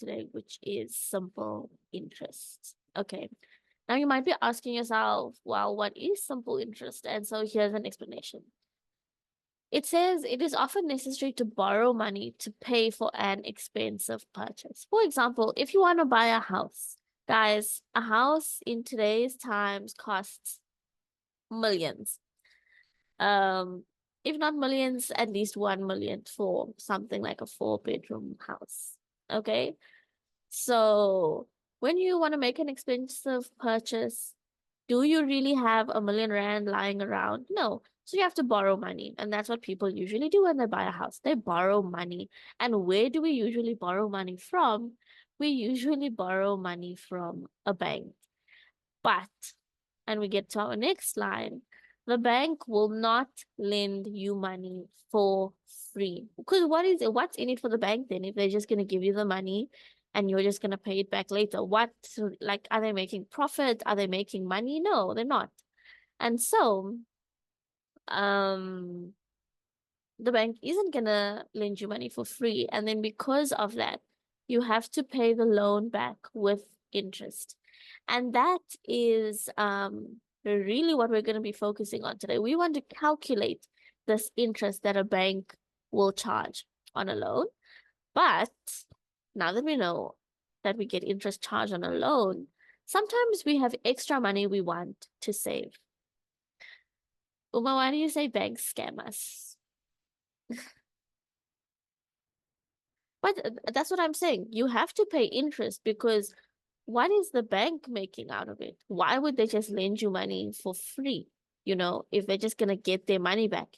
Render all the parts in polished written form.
today, which is simple interest. Okay. Now you might be asking yourself, well, what is simple interest? And so here's an explanation. It says it is often necessary to borrow money to pay for an expensive purchase. For example, if you want to buy a house, guys, a house in today's times costs millions. If not millions, at least 1 million for something like a 4-bedroom house. Okay. So when you want to make an expensive purchase, do you really have R1 million lying around? No. So you have to borrow money. And that's what people usually do when they buy a house. They borrow money. And where do we usually borrow money from? We usually borrow money from a bank. But, and we get to our next line, the bank will not lend you money for free. Because what's in it for the bank then if they're just going to give you the money and you're just going to pay it back later? Like, are they making profit? Are they making money? No, they're not. And so, um, the bank isn't going to lend you money for free. And then because of that, you have to pay the loan back with interest. And that is really what we're going to be focusing on today. We want to calculate this interest that a bank will charge on a loan. But now that we know that we get interest charged on a loan, sometimes we have extra money we want to save. Uma, why do you say banks scam us? But that's what I'm saying. You have to pay interest because what is the bank making out of it? Why would they just lend you money for free? If they're just going to get their money back,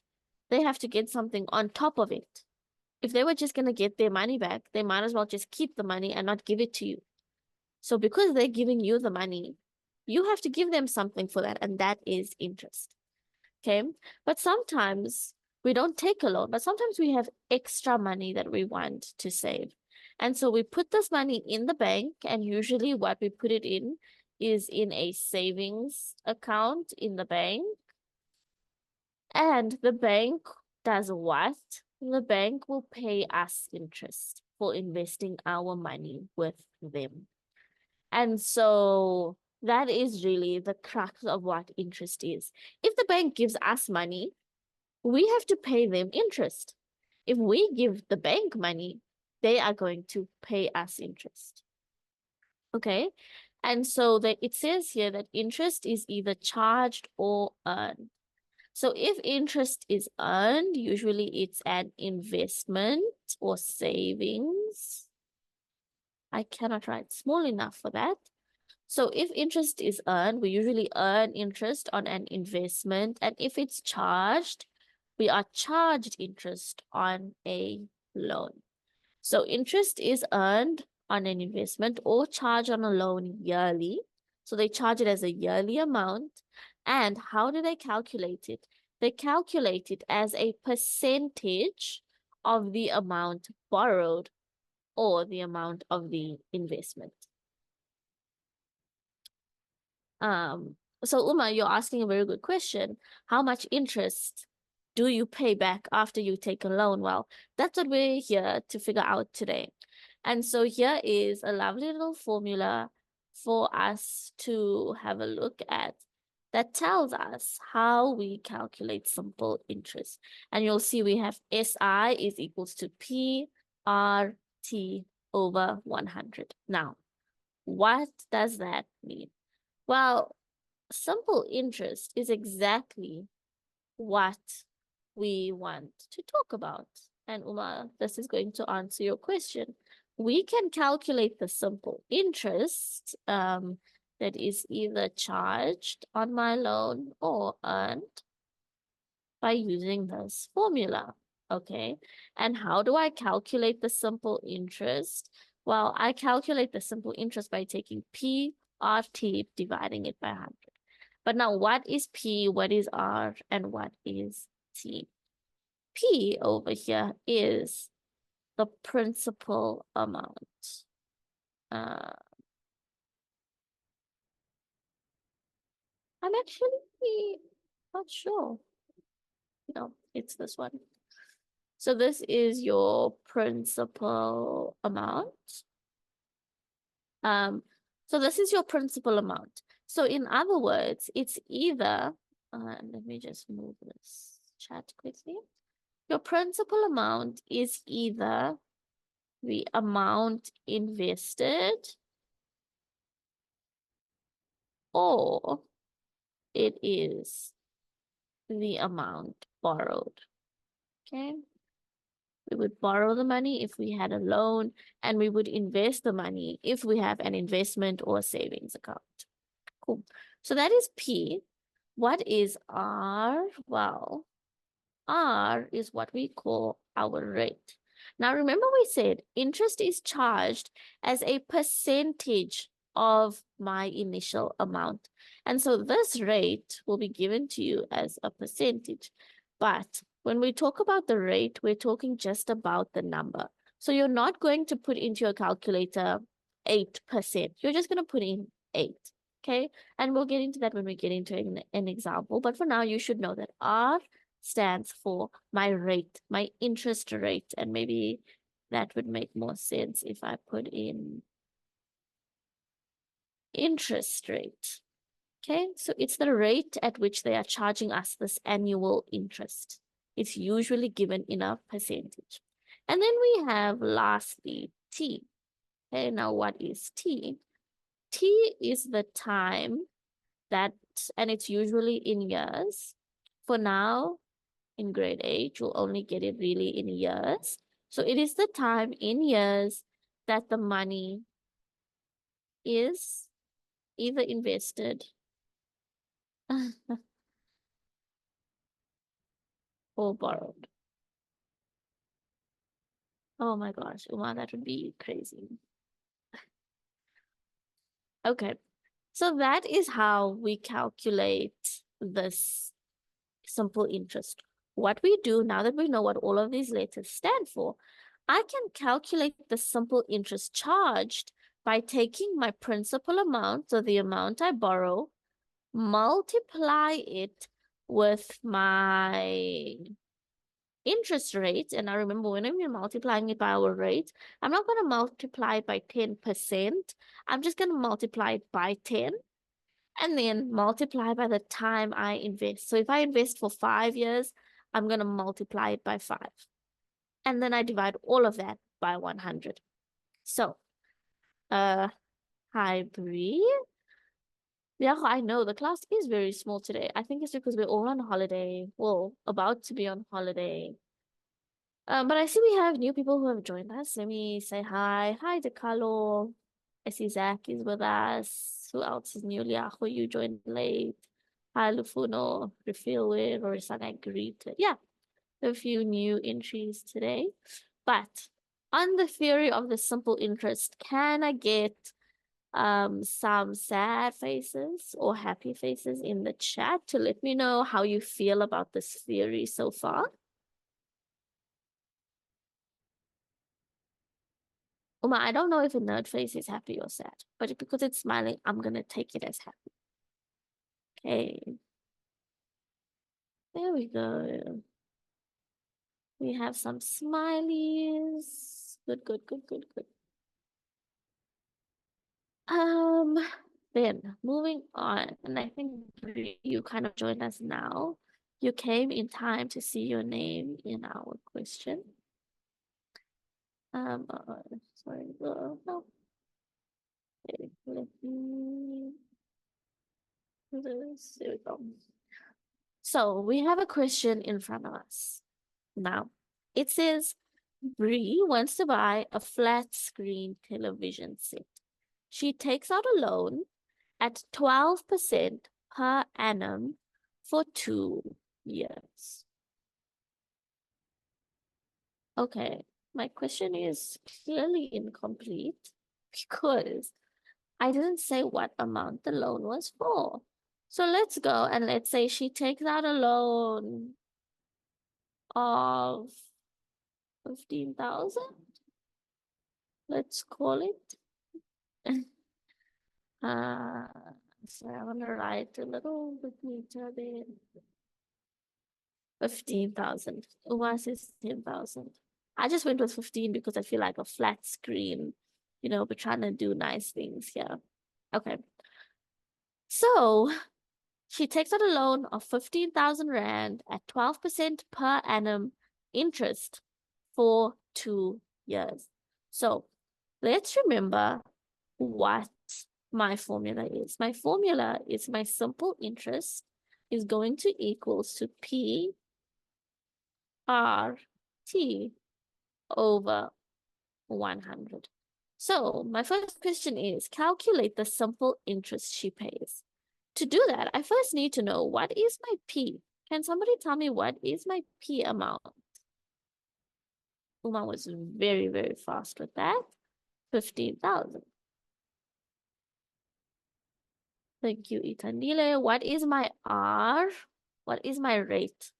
they have to get something on top of it. If they were just going to get their money back, they might as well just keep the money and not give it to you. So because they're giving you the money, you have to give them something for that, and that is interest. Okay. But sometimes we don't take a loan, but sometimes we have extra money that we want to save. And so we put this money in the bank, and usually what we put it in is in a savings account in the bank. And the bank does what? The bank will pay us interest for investing our money with them. And so that is really the crux of what interest is. If the bank gives us money, we have to pay them interest. If we give the bank money, they are going to pay us interest. Okay. And so it says here that interest is either charged or earned. So if interest is earned, usually it's an investment or savings. I cannot write small enough for that. So if interest is earned, we usually earn interest on an investment. And if it's charged, we are charged interest on a loan. So interest is earned on an investment or charged on a loan yearly. So they charge it as a yearly amount. And how do they calculate it? They calculate it as a percentage of the amount borrowed or the amount of the investment. So Uma, you're asking a very good question. How much interest do you pay back after you take a loan? Well, that's what we're here to figure out today. And so here is a lovely little formula for us to have a look at that tells us how we calculate simple interest. And you'll see we have SI is equals to PRT over 100. Now, what does that mean? Well, simple interest is exactly what we want to talk about. And Uma, this is going to answer your question. We can calculate the simple interest that is either charged on my loan or earned by using this formula. Okay. And how do I calculate the simple interest? Well, I calculate the simple interest by taking PRT dividing it by 100. But now what is P, what is R, and what is T? P over here is the principal amount. I'm actually not sure. No, it's this one. So this is your principal amount. So this is your principal amount. So in other words, it's either, let me just move this chat quickly. Your principal amount is either the amount invested or it is the amount borrowed. Okay. We would borrow the money if we had a loan, and we would invest the money if we have an investment or a savings account. Cool. So that is P. What is R? Well, R is what we call our rate. Now, remember we said interest is charged as a percentage of my initial amount. And so this rate will be given to you as a percentage. But when we talk about the rate, we're talking just about the number. So you're not going to put into your calculator 8%. You're just going to put in 8. Okay. And we'll get into that when we get into an example. But for now, you should know that R stands for my rate, my interest rate. And maybe that would make more sense if I put in interest rate. Okay, so it's the rate at which they are charging us this annual interest. It's usually given in a percentage. And then we have lastly T. Okay, now what is T? T is the time that, and it's usually in years. For now, in grade 8, you'll only get it really in years. So it is the time in years that the money is either invested or borrowed. Oh my gosh, Uma, that would be crazy. Okay, so that is how we calculate this simple interest. What we do now that we know what all of these letters stand for, I can calculate the simple interest charged by taking my principal amount, so the amount I borrow, multiply it with my interest rate. And I remember when I'm multiplying it by our rate, I'm not going to multiply it by 10%. I'm just going to multiply it by 10 and then multiply by the time I invest. So if I invest for 5 years, I'm going to multiply it by 5. And then I divide all of that by 100. So, hi, Bree. Yeah, I know the class is very small today. I think it's because we're all on holiday. Well, about to be on holiday. But I see we have new people who have joined us. Let me say hi. Hi, DeCarlo. I see Zach is with us. Who else is new? Liacho, you joined late. Hi, Lufuno, Refilwin, Rorisana, Greet. Yeah, a few new entries today. But on the theory of the simple interest, can I get some sad faces or happy faces in the chat to let me know how you feel about this theory so far? Uma, I don't know if a nerd face is happy or sad, but because it's smiling, I'm gonna take it as happy. Okay. There we go. We have some smileys. Good, good, good, good, good. Then moving on, and I think you kind of joined us now. You came in time to see your name in our question. Sorry, no. Okay, let me do this. There we go. So we have a question in front of us. Now, it says, Bree wants to buy a flat screen television set. She takes out a loan at 12% per annum for 2 years. Okay, my question is clearly incomplete because I didn't say what amount the loan was for. So let's go and let's say she takes out a loan of 15,000. Let's call it. uh, so I'm gonna write a little bit neater there. 15,000. Uma says 10,000. I just went with 15 because I feel like a flat screen we're trying to do nice things here. Okay. So she takes out a loan of 15,000 Rand at 12% per annum interest for 2 years. So let's remember what my formula is. My formula is my simple interest is going to equals to P R T over 100. So my first question is calculate the simple interest she pays. To do that, I first need to know what is my P. Can somebody tell me what is my P amount? Uma was very, very fast with that. 15,000. Thank you, Itandile. What is my R? What is my rate?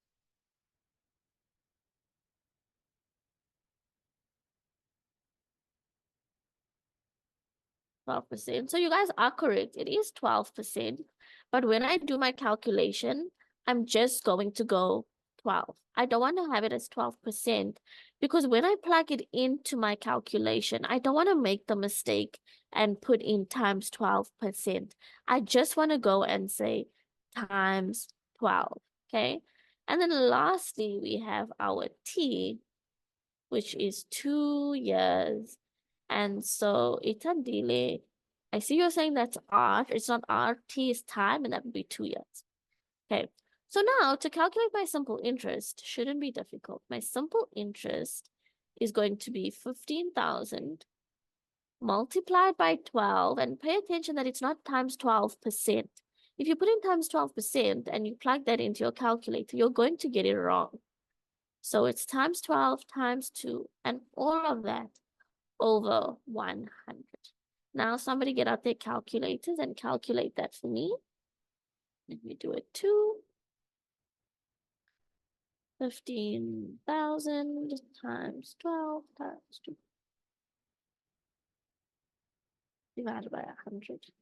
12%. So you guys are correct. It is 12%. But when I do my calculation, I'm just going to go 12. I don't want to have it as 12% because when I plug it into my calculation, I don't want to make the mistake and put in times 12%. I just want to go and say times 12. Okay. And then lastly, we have our T, which is 2 years. And so Itandile, I see you're saying that's R. It's not R. T is time, and that would be 2 years. Okay. So now to calculate my simple interest shouldn't be difficult. My simple interest is going to be 15,000 multiplied by 12, and pay attention that it's not times 12%. If you put in times 12% and you plug that into your calculator, you're going to get it wrong. So it's times 12 times 2, and all of that over 100. Now somebody get out their calculators and calculate that for me. Let me do it too. 15,000 times 12 times 2 divided by 100.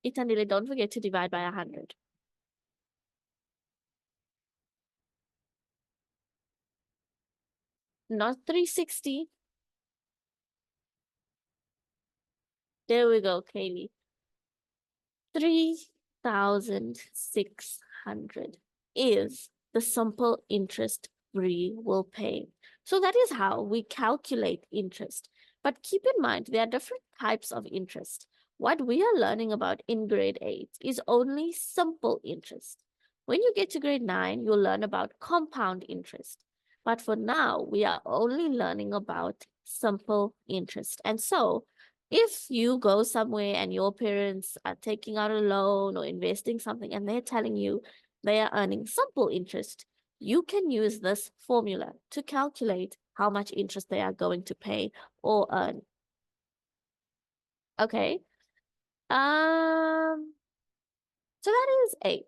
Itandile, don't forget to divide by 100. Not 360. There we go, Katie. 3,600 is the simple interest Bree will pay. So that is how we calculate interest. But keep in mind, there are different types of interest. What we are learning about in grade 8 is only simple interest. When you get to grade 9, you'll learn about compound interest. But for now, we are only learning about simple interest. And so if you go somewhere and your parents are taking out a loan or investing something and they're telling you they are earning simple interest, you can use this formula to calculate how much interest they are going to pay or earn. Okay. So that is 8.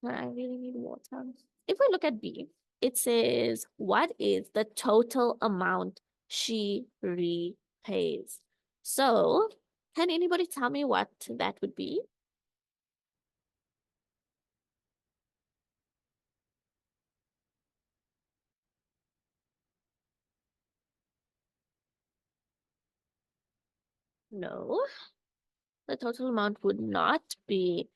I really need more time. If we look at B, it says, what is the total amount she repays? So, can anybody tell me what that would be? No, the total amount would not be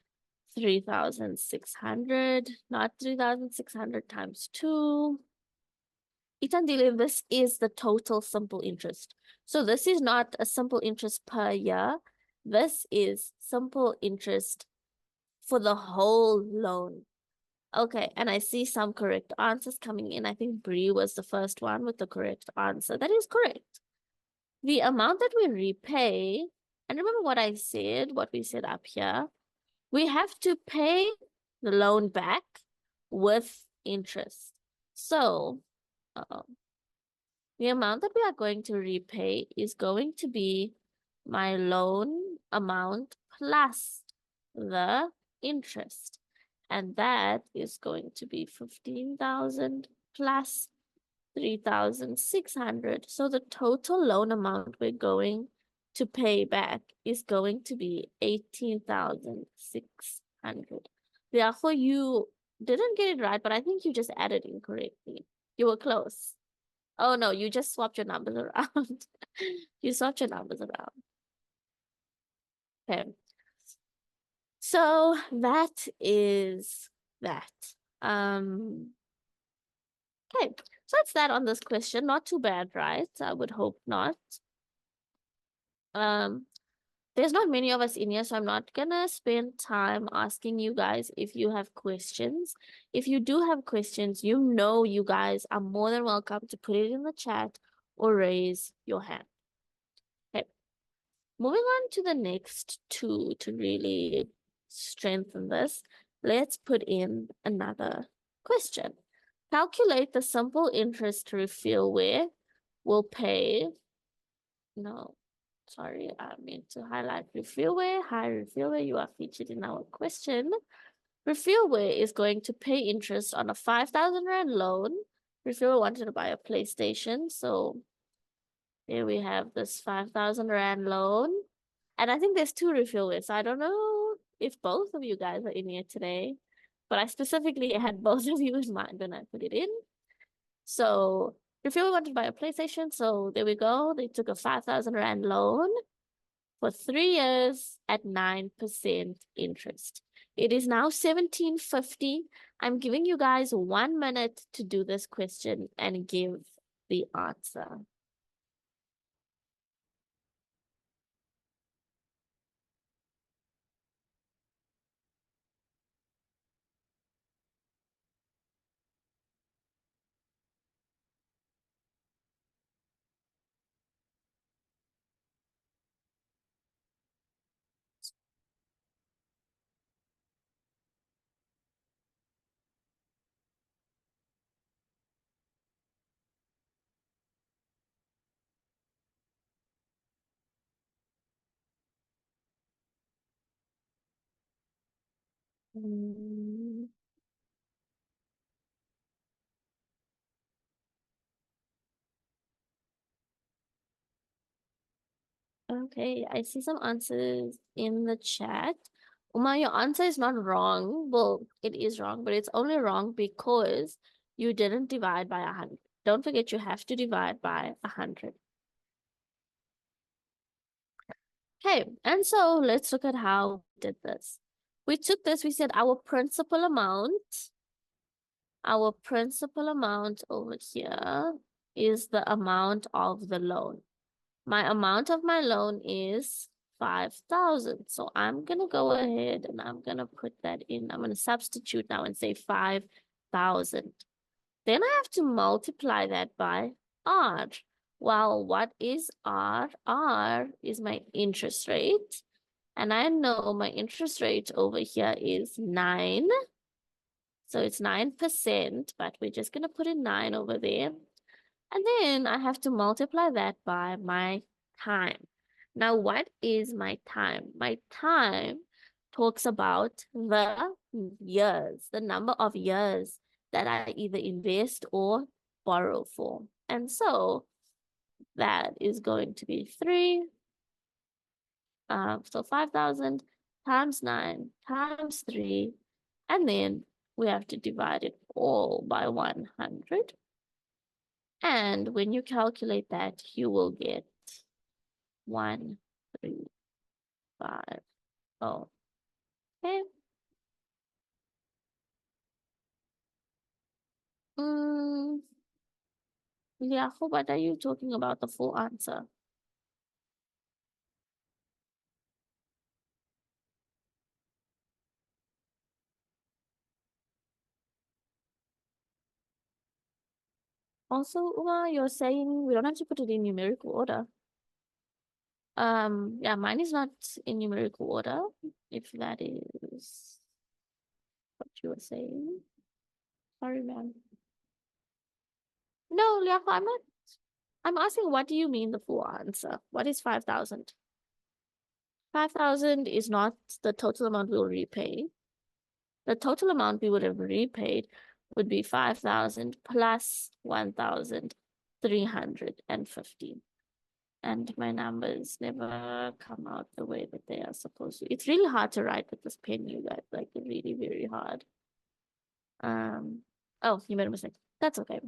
3,600, not 3,600 times 2. Itandile, this is the total simple interest. So this is not a simple interest per year. This is simple interest for the whole loan. Okay, and I see some correct answers coming in. I think Bree was the first one with the correct answer. That is correct. The amount that we repay, and remember what I said, what we said up here, we have to pay the loan back with interest. So, the amount that we are going to repay is going to be my loan amount plus the interest. And that is going to be 15,000 plus 3,600. So the total loan amount we're going to pay back is going to be 18,600. Therefore, you didn't get it right, but I think you just added incorrectly. You were close. Oh no, you just swapped your numbers around. You swapped your numbers around. Okay. So that is that. Okay. So that's that on this question. Not too bad, right? I would hope not. Um, there's not many of us in here, so I'm not gonna spend time asking you guys if you have questions. If you do have questions, you guys are more than welcome to put it in the chat or raise your hand. Okay. Moving on to the next two to really strengthen this, let's put in another question. Calculate the simple interest refillware will pay. No, sorry, I meant to highlight refillware. Hi, refillware, you are featured in our question. Refillware is going to pay interest on a 5,000 Rand loan. Refillware wanted to buy a PlayStation, so here we have this 5,000 Rand loan. And I think there's two refillwares. So I don't know if both of you guys are in here today, but I specifically had both of you in mind when I put it in. So refill wanted to buy a PlayStation. So there we go. They took a 5,000 Rand loan for 3 years at 9% interest. It is now 17:50. I'm giving you guys 1 minute to do this question and give the answer. Mm, okay, I see some answers in the chat. Uma, your answer is not wrong. Well, it is wrong, but it's only wrong because you didn't divide by 100. Don't forget you have to divide by 100. Okay, and so let's look at how we did this. We took this, we said our principal amount over here is the amount of the loan. My amount of my loan is 5,000. So I'm going to go ahead and I'm going to put that in. I'm going to substitute now and say 5,000. Then I have to multiply that by R. Well, what is R? R is my interest rate. And I know my interest rate over here is 9. So it's 9%, but we're just going to put in 9 over there. And then I have to multiply that by my time. Now, what is my time? My time talks about the years, the number of years that I either invest or borrow for. And so that is going to be 3. So 5,000 times 9 times 3. And then we have to divide it all by 100. And when you calculate that, you will get 1,350. Okay. Yeah, what are you talking about the full answer? Also, Uma, you're saying we don't have to put it in numerical order. Yeah, mine is not in numerical order, if that is what you were saying. Sorry, man. No, Liako, I'm not. I'm asking, what do you mean the full answer? What is 5,000? 5,000 is not the total amount we'll repay. The total amount we would have repaid would be 5,000 plus 1,350. And my numbers never come out the way that they are supposed to. It's really hard to write with this pen, you guys. Like, really, very hard. Oh, you made a mistake. That's okay.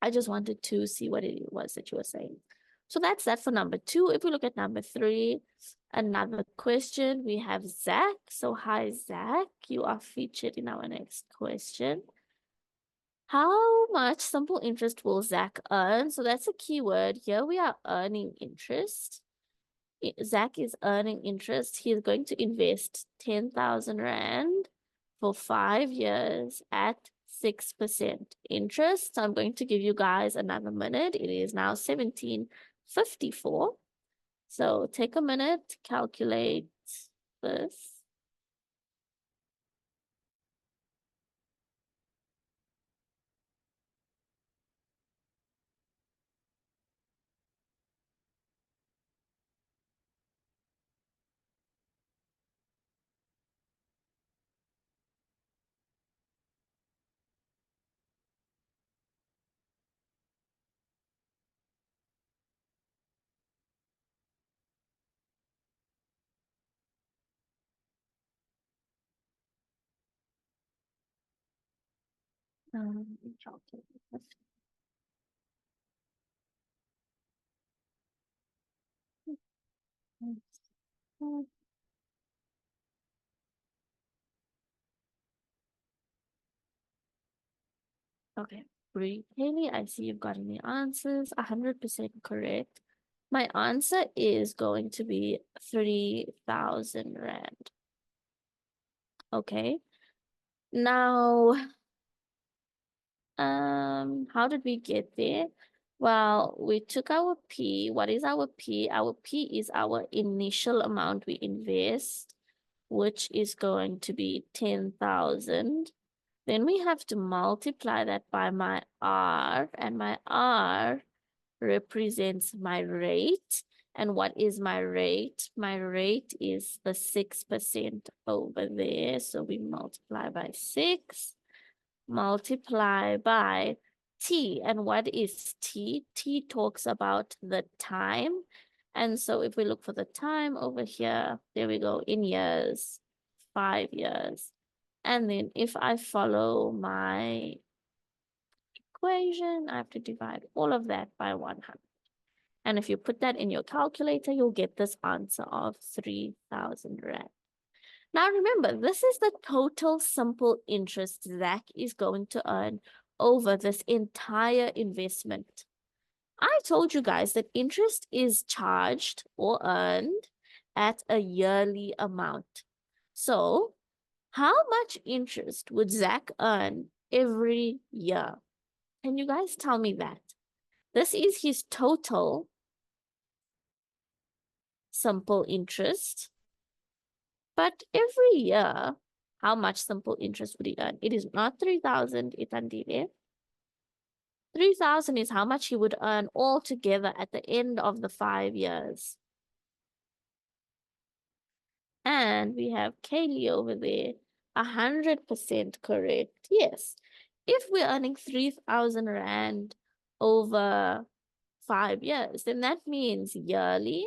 I just wanted to see what it was that you were saying. So that's that for number 2. If we look at number 3, another question, we have Zach. So hi, Zach. You are featured in our next question. How much simple interest will Zach earn? So that's a key word. Here we are earning interest. Zach is earning interest. He's going to invest 10,000 Rand for 5 years at 6% interest. So I'm going to give you guys another minute. It is now 17:54. So take a minute, calculate this. Calculate this. Okay, Bree, Haley, I see you've gotten the answers. 100% correct. My answer is going to be 3,000 Rand. Okay. Now, how did we get there? Well, we took our P. What is our P? Our P is our initial amount we invest, which is going to be 10,000. Then we have to multiply that by my R, and my R represents my rate. And what is my rate? My rate is the 6% over there. So we multiply by 6, multiply by T. And what is T? T talks about the time. And so if we look for the time over here, there we go, in years, 5 years. And then if I follow my equation, I have to divide all of that by 100. And if you put that in your calculator, you'll get this answer of 3,000 Rand. Now remember, this is the total simple interest Zach is going to earn over this entire investment. I told you guys that interest is charged or earned at a yearly amount. So how much interest would Zach earn every year? Can you guys tell me that? This is his total simple interest. But every year, how much simple interest would he earn? It is not 3,000, Itandile. 3,000 is how much he would earn altogether at the end of the 5 years. And we have Kaylee over there, 100% correct. Yes, if we're earning 3,000 Rand over 5 years, then that means yearly,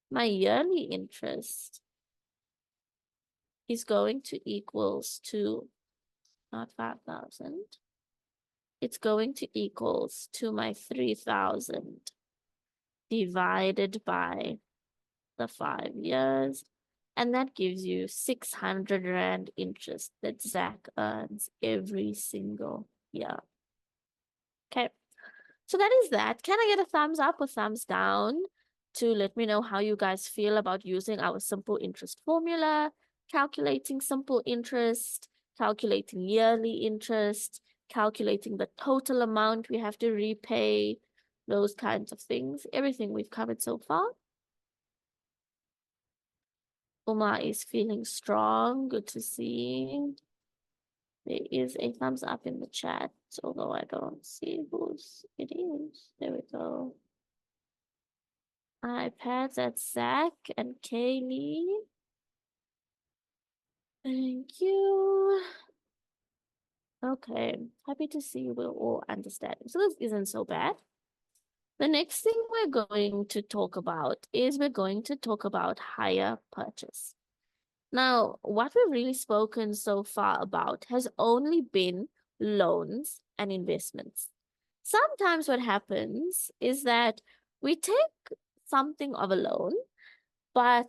my yearly interest is going to equals to, not 5,000, it's going to equals to my 3,000 divided by the 5 years. And that gives you 600 Rand interest that Zach earns every single year. Okay, so that is that. Can I get a thumbs up or thumbs down to let me know how you guys feel about using our simple interest formula, calculating simple interest, calculating yearly interest, calculating the total amount we have to repay, those kinds of things, everything we've covered so far. Uma is feeling strong. Good to see. There is a thumbs up in the chat, although I don't see whose it is. There we go. iPads, that's Zach and Kaylee. Thank you. Okay, happy to see we're all understanding. So this isn't so bad. The next thing we're going to talk about is we're going to talk about hire purchase. Now, what we've really spoken so far about has only been loans and investments. Sometimes what happens is that we take something of a loan, but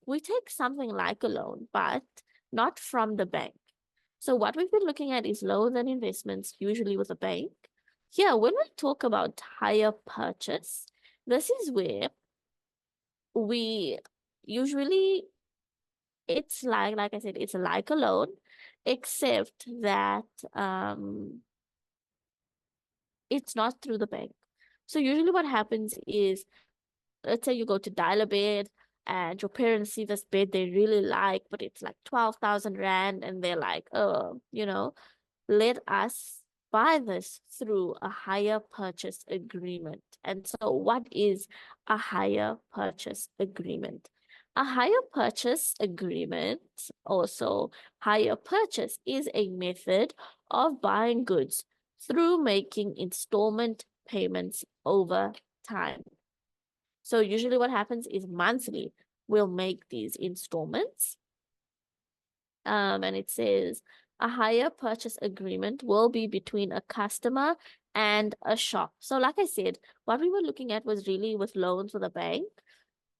we take something like a loan, but not from the bank. So what we've been looking at is loans and investments, usually with a bank. Here, when we talk about hire purchase, this is where we usually, it's like I said, it's like a loan, except that it's not through the bank. So usually what happens is, let's say you go to dial a bed and your parents see this bed they really like, but it's like 12,000 Rand, and they're like, oh, let us buy this through a hire purchase agreement. And so what is a hire purchase agreement? A hire purchase agreement, also hire purchase, is a method of buying goods through making installment payments over time. So usually what happens is monthly we'll make these installments. And it says a hire purchase agreement will be between a customer and a shop. So like I said, what we were looking at was really with loans with a bank.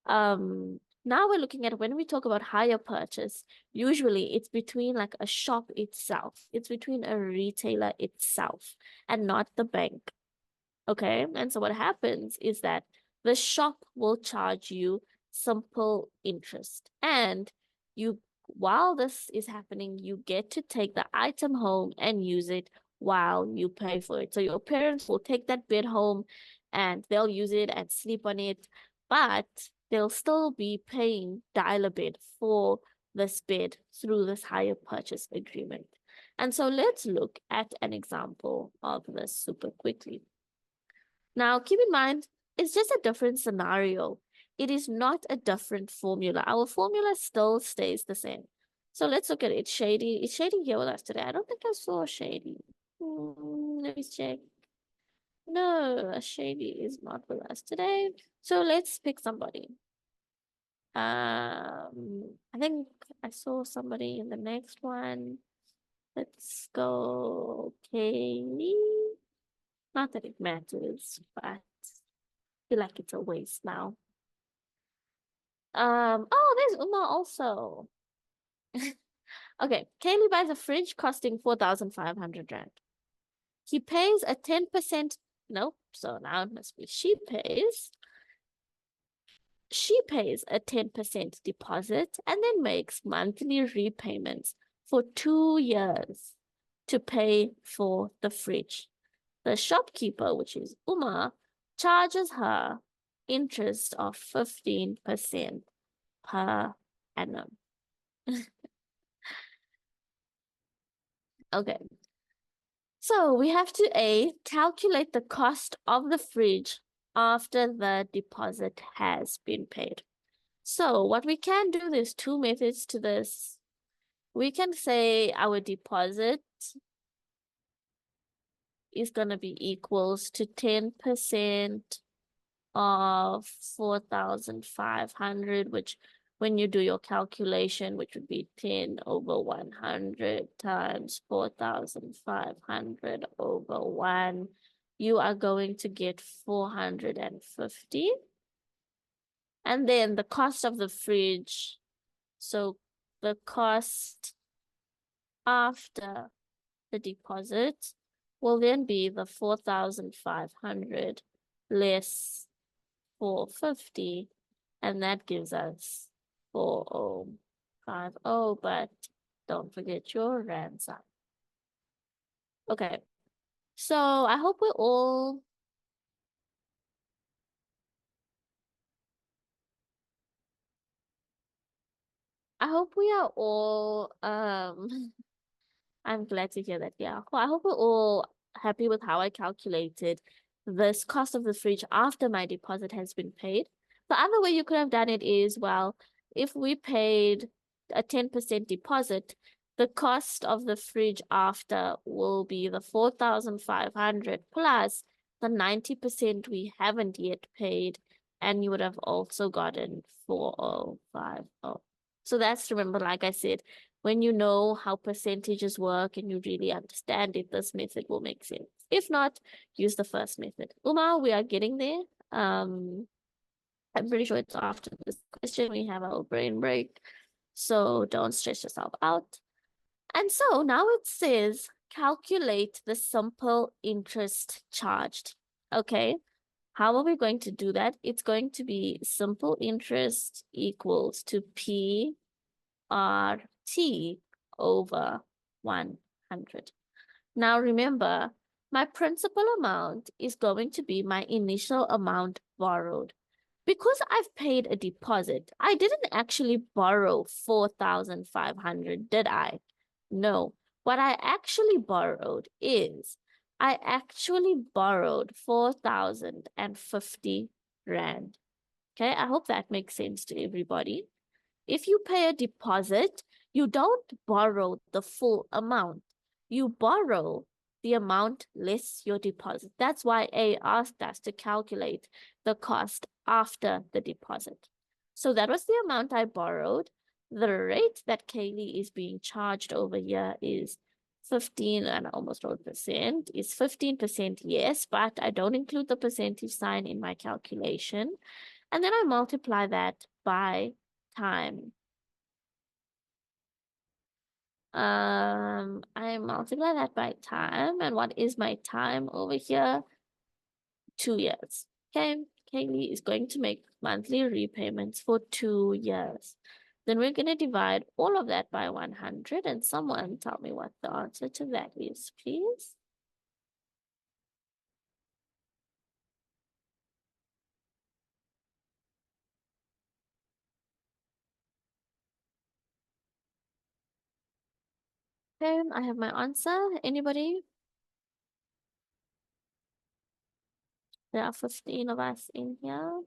Now we're looking at, when we talk about hire purchase, usually it's between like a shop itself. It's between a retailer itself and not the bank. Okay. And so what happens is that the shop will charge you simple interest, and while this is happening, you get to take the item home and use it while you pay for it. So your parents will take that bed home and they'll use it and sleep on it, but they'll still be paying dial-a-bed for this bed through this hire purchase agreement. And so let's look at an example of this super quickly. Now, keep in mind, it's just a different scenario. It is not a different formula. Our formula still stays the same. So let's look at it. Shady. Is Shady here with us today? I don't think I saw Shady. Let me check. No, Shady is not with us today. So let's pick somebody. I think I saw somebody in the next one. Let's go Kaylee. Not that it matters, but I feel like it's a waste now. Oh, there's Uma also. Okay, Kaylee buys a fridge costing 4,500 Rand. He pays a 10%, nope, so now it must be she pays a 10% deposit and then makes monthly repayments for 2 years to pay for the fridge. The shopkeeper, which is Uma, charges her interest of 15% per annum. Okay. So we have to calculate the cost of the fridge after the deposit has been paid. So what we can do, there's two methods to this. We can say our deposit is going to be equals to 10% of 4,500, which when you do your calculation, which would be 10 over 100 times 4,500 over 1, you are going to get 450. And then the cost of the fridge, so the cost after the deposit will then be the 4,500 less 450, and that gives us 4050, but don't forget your ransom. Okay, so I hope we are all I'm glad to hear that. Yeah. Well, I hope we're all happy with how I calculated this cost of the fridge after my deposit has been paid. The other way you could have done it is, well, if we paid a 10% deposit, the cost of the fridge after will be the 4,500 plus the 90% we haven't yet paid, and you would have also gotten 4050. So that's, remember, like I said, when you know how percentages work and you really understand it, this method will make sense. If not, use the first method. Uma, we are getting there. I'm pretty sure it's after this question. We have our brain break. So don't stress yourself out. And so now it says calculate the simple interest charged. Okay. How are we going to do that? It's going to be simple interest equals to PRT over 100. Now remember, my principal amount is going to be my initial amount borrowed. Because I've paid a deposit, I didn't actually borrow 4,500, did I? No. What I actually borrowed is I actually borrowed 4,050 Rand. Okay, I hope that makes sense to everybody. If you pay a deposit, you don't borrow the full amount. You borrow the amount less your deposit. That's why A asked us to calculate the cost after the deposit. So that was the amount I borrowed. The rate that Kaylee is being charged over here is 15 and almost 1% is 15%, yes, but I don't include the percentage sign in my calculation. And then I multiply that by time. I multiply that by time. And what is my time over here? 2 years. Okay, Kaylee is going to make monthly repayments for 2 years. Then we're going to divide all of that by 100. And someone tell me what the answer to that is, please. Okay, I have my answer. Anybody? There are 15 of us in here.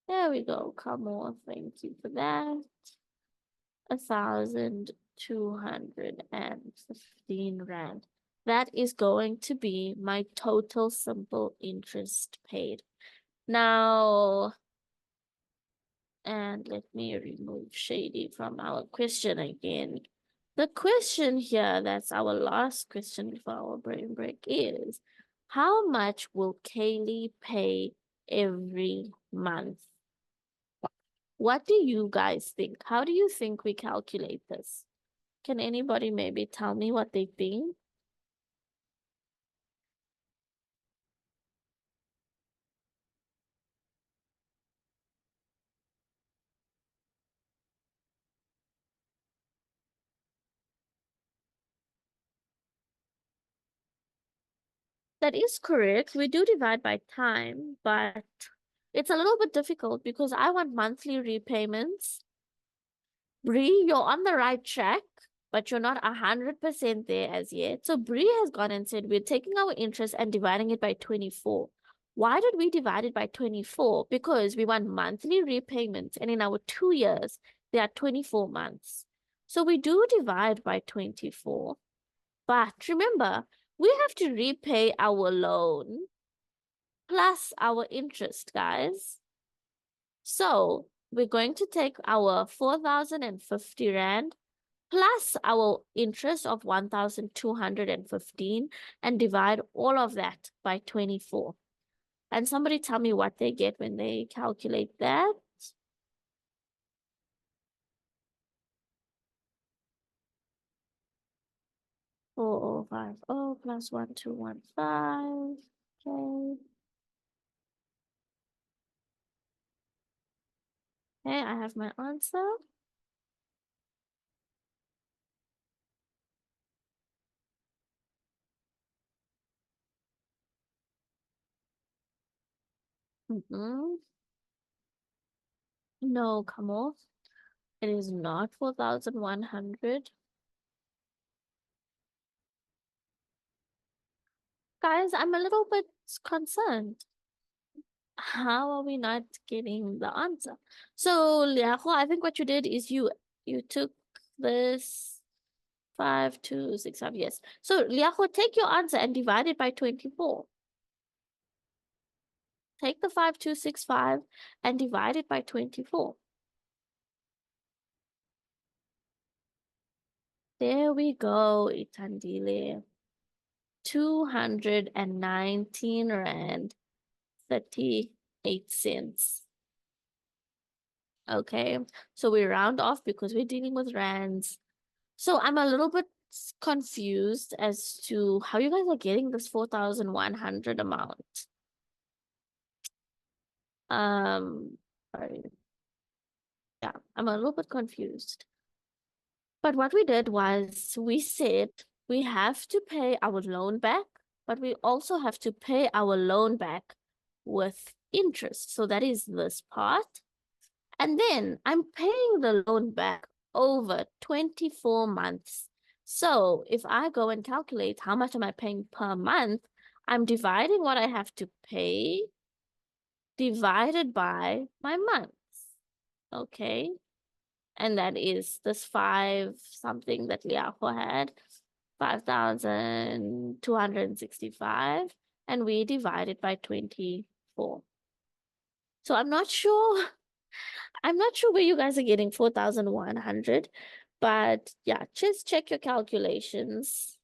There we go. Come on. Thank you for that. 1,215 Rand. That is going to be my total simple interest paid. Now, and let me remove Shady from our question again. The question here, that's our last question before our brain break, is how much will Kaylee pay every month? What do you guys think? How do you think we calculate this? Can anybody maybe tell me what they think? That is correct. We do divide by time, but it's a little bit difficult because I want monthly repayments. Bree, you're on the right track, but you're not 100% there as yet. So Bree has gone and said we're taking our interest and dividing it by 24. Why did we divide it by 24? Because we want monthly repayments, and in our 2 years, there are 24 months. So we do divide by 24. But remember, we have to repay our loan plus our interest, guys. So we're going to take our 4,050 Rand plus our interest of 1,215 and divide all of that by 24. And somebody tell me what they get when they calculate that. 4050 plus 1215. Okay. Okay, I have my answer. No, come off. It is not 4,100. Guys, I'm a little bit concerned. How are we not getting the answer? So, Liaho, I think what you did is you took this 5265. Yes. So, Liaho, take your answer and divide it by 24. Take the 5265 and divide it by 24. There we go, Itandile. 219 Rand 38 cents. Okay, so we round off because we're dealing with rands. So I'm a little bit confused as to how you guys are getting this 4,100 amount. Sorry. Yeah, I'm a little bit confused. But what we did was we said we have to pay our loan back, but we also have to pay our loan back with interest. So that is this part. And then I'm paying the loan back over 24 months. So if I go and calculate how much am I paying per month, I'm dividing what I have to pay divided by my months. Okay. And that is this 5 something that Liako had, 5,265. And we divide it by 24. So I'm not sure where you guys are getting 4,100, but yeah, just check your calculations.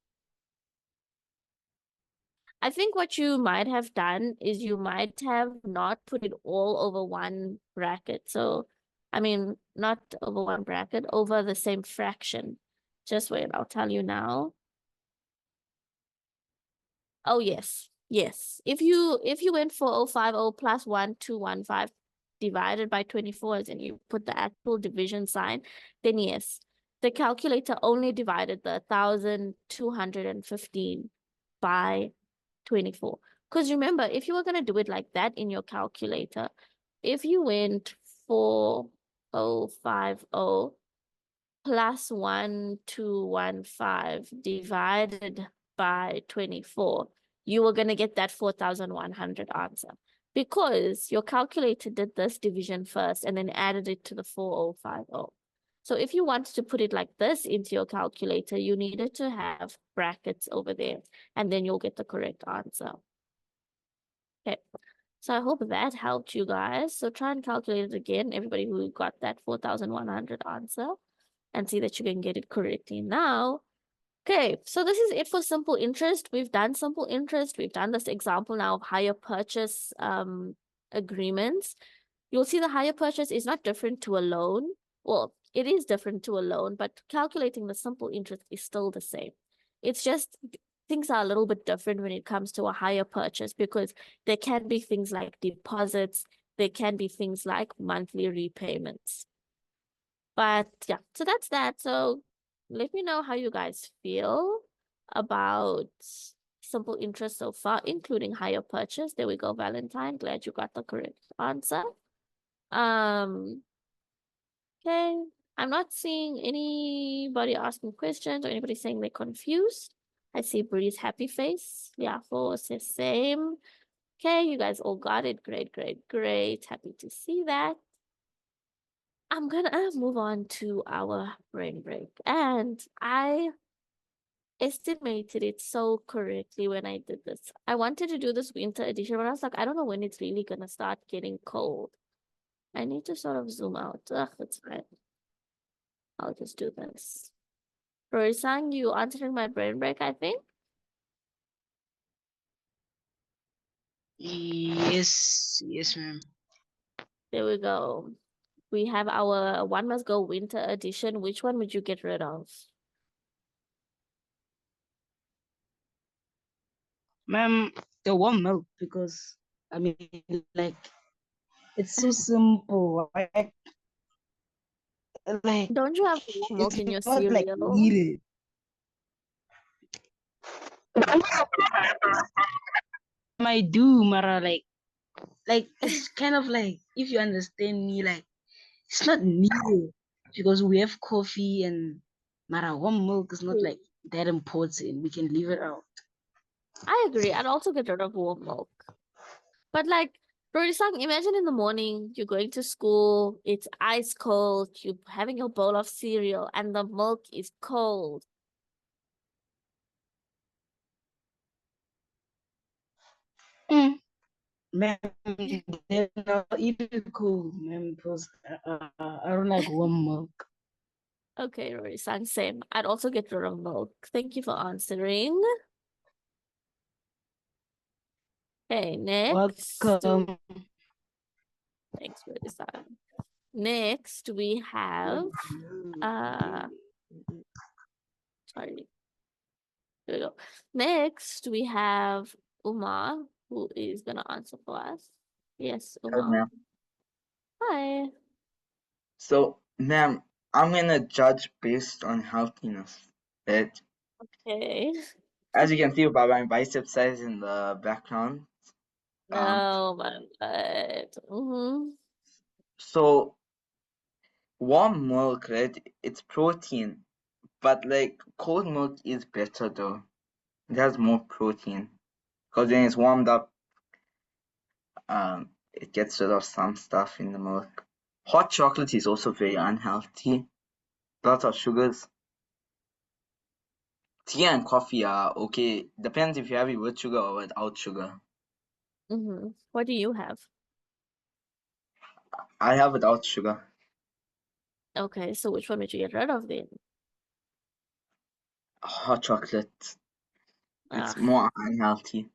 I think what you might have done is you might have not put it all over one bracket. So, I mean, not over one bracket, over the same fraction. Just wait, I'll tell you now. Oh, yes. Yes. If you went 4050 plus 1215 divided by 24 and you put the actual division sign, then yes, the calculator only divided the 1,215 by 24. Because remember, if you were going to do it like that in your calculator, if you went 4050 plus 1215 divided by 24, you were going to get that 4,100 answer because your calculator did this division first and then added it to the 4050. So if you wanted to put it like this into your calculator, you needed to have brackets over there, and then you'll get the correct answer. Okay, so I hope that helped you guys. So try and calculate it again, everybody who got that 4,100 answer, and see that you can get it correctly now. Okay, so this is it for simple interest. We've done simple interest. We've done this example now of hire purchase agreements. You'll see the hire purchase is not different to a loan. Well, it is different to a loan, but calculating the simple interest is still the same. It's just things are a little bit different when it comes to a hire purchase because there can be things like deposits, there can be things like monthly repayments. But yeah, so that's that. So let me know how you guys feel about simple interest so far, including hire purchase. There we go, Valentine. Glad you got the correct answer. Okay. I'm not seeing anybody asking questions or anybody saying they're confused. I see Bree's happy face. Yeah, for says same. Okay, you guys all got it. Great, great, great. Happy to see that. I'm gonna move on to our brain break. And I estimated it so correctly when I did this. I wanted to do this winter edition, but I was like, I don't know when it's really gonna start getting cold. I need to sort of zoom out. Ugh, it's fine. I'll just do this. Rory-san, you answering my brain break, I think? Yes, ma'am. There we go. We have our One Must Go winter edition. Which one would you get rid of? Ma'am, the warm milk because I mean like it's so simple. Like Don't you have milk it's in your not like cereal? needed. I do, Mara, like it's kind of like if you understand me, like it's not needed because we have coffee and Mara warm milk is not like that important. We can leave it out. I agree. I'd also get rid of warm milk. But like, Rory-san, imagine in the morning, you're going to school, it's ice cold, you're having your bowl of cereal, and the milk is cold. Mm. Ma'am, then I'll eat it cold, ma'am, because I don't like warm milk. Okay, Rory-san, same. I'd also get rid of milk. Thank you for answering. Okay, next. Welcome. Thanks, Rory-san. Next, we have sorry. Here we go. Next, we have Uma, who is gonna answer for us. Yes, Hello, Uma. ma'am. Hi. So, ma'am, I'm gonna judge based on healthiness. Right? Okay. As you can see by my bicep size in the background. Oh my God. So warm milk, right? It's protein, but like cold milk is better though. It has more protein because when it's warmed up, it gets rid of some stuff in the milk. Hot chocolate is also very unhealthy. Lots of sugars. Tea and coffee are okay. Depends if you have it with sugar or without sugar. What do you have? I have without sugar. Okay, so which one would you get rid of then? Hot chocolate. It's Ah, more unhealthy.